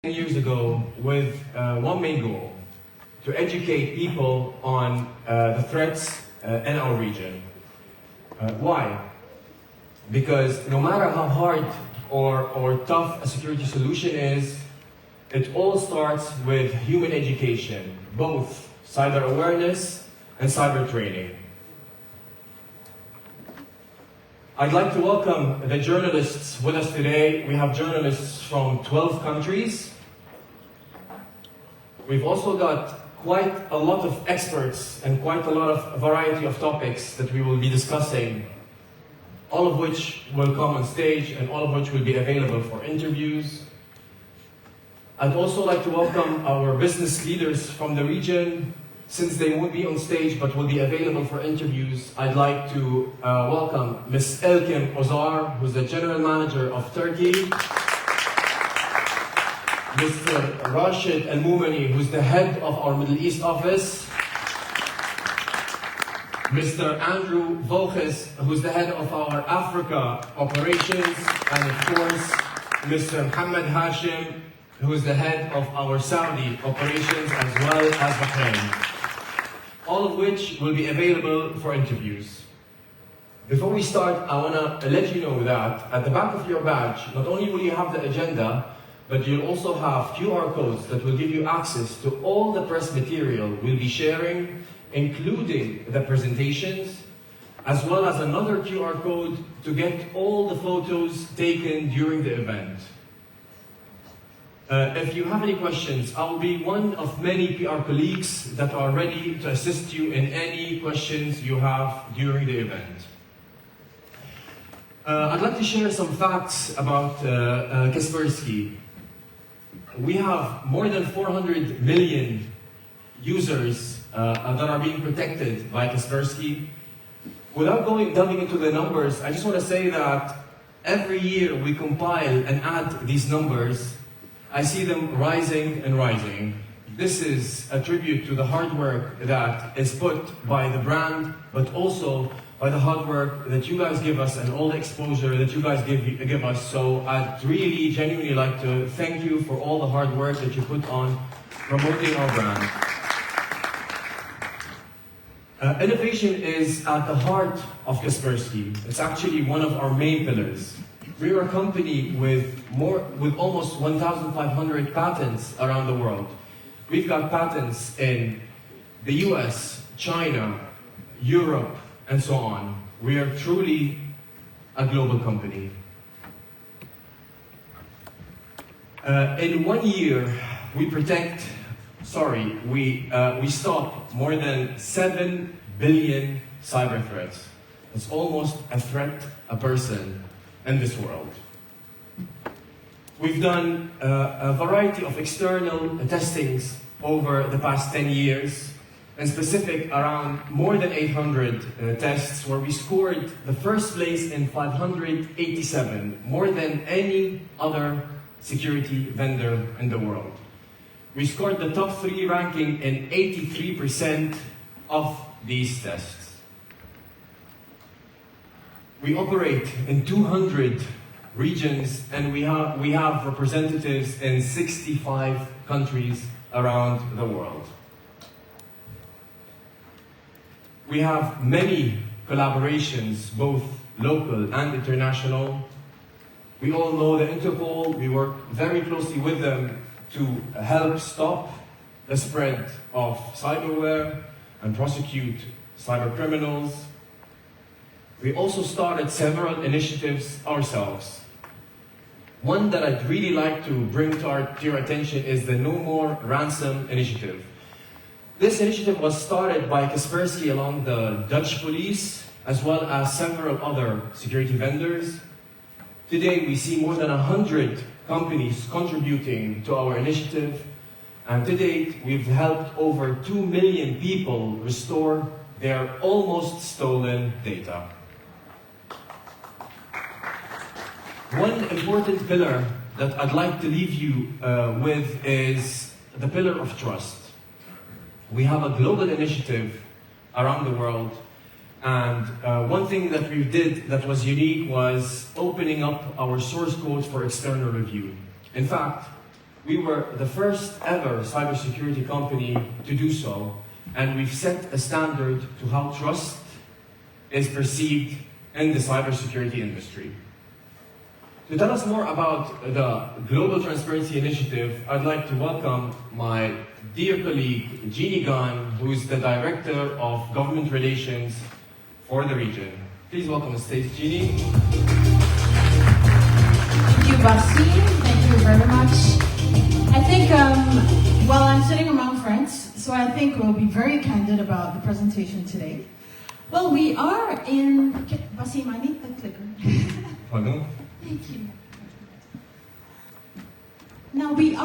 Years ago with one main goal: to educate people on the threats in our region. Why? Because no matter how hard or tough a security solution is, it all starts with human education, both cyber awareness and cyber training. I'd like to welcome the journalists with us today. We have journalists from 12 countries. We've also got quite a lot of experts and quite a lot of variety of topics that we will be discussing, all of which will come on stage and all of which will be available for interviews. I'd also like to welcome our business leaders from the region. Since they won't be on stage but will be available for interviews, I'd like to welcome Ms. Ilkim Ozar, who's the General Manager of Turkey, Mr. Rashid Al-Mumani, who's the head of our Middle East office, Mr. Andrew Volges, who's the head of our Africa operations, and of course, Mr. Mohammed Hashim, who's the head of our Saudi operations as well as Bahrain. All of which will be available for interviews. Before we start, I want to let you know that at the back of your badge, not only will you have the agenda, but you'll also have QR codes that will give you access to all the press material we'll be sharing, including the presentations, as well as another QR code to get all the photos taken during the event. If you have any questions, I will be one of many PR colleagues that are ready to assist you in any questions you have during the event. I'd like to share some facts about Kaspersky. We have more than 400 million users that are being protected by Kaspersky. Without delving into the numbers, I just want to say that every year we compile and add these numbers. I see them rising and rising. This is a tribute to the hard work that is put by the brand, but also by the hard work that you guys give us and all the exposure that you guys give us. So I'd really genuinely like to thank you for all the hard work that you put on promoting our brand. Innovation is at the heart of Kaspersky. It's actually one of our main pillars. We are a company with almost 1,500 patents around the world. We've got patents in the US, China, Europe, and so on. We are truly a global company. In 1 year, we stop more than 7 billion cyber threats. It's almost a threat a person in this world. We've done a variety of external testings over the past 10 years, and specific around more than 800 tests where we scored the first place in 587, more than any other security vendor in the world. We scored the top 3 ranking in 83% of these tests. We operate in 200 regions, and we have representatives in 65 countries around the world. We have many collaborations, both local and international. We all know the Interpol. We work very closely with them to help stop the spread of cyberware and prosecute cyber criminals. We also started several initiatives ourselves. One that I'd really like to bring to your attention is the No More Ransom initiative. This initiative was started by Kaspersky along the Dutch police, as well as several other security vendors. Today, we see more than 100 companies contributing to our initiative, and to date, we've helped over 2 million people restore their almost stolen data. One important pillar that I'd like to leave you with is the pillar of trust. We have a global initiative around the world, and one thing that we did that was unique was opening up our source code for external review. In fact, We were the first ever cybersecurity company to do so, and we've set a standard to how trust is perceived in the cybersecurity industry. To tell us more about the Global Transparency Initiative, I'd like to welcome my dear colleague, Jeannie Gunn, who is the Director of Government Relations for the region. Please welcome the stage, Jeannie. Thank you, Basim. Thank you very much. I think, well, I'm sitting among friends, so I think we'll be very candid about the presentation today. Well, we are in... Basim, I need the clicker. Pardon? Thank you. Now, we are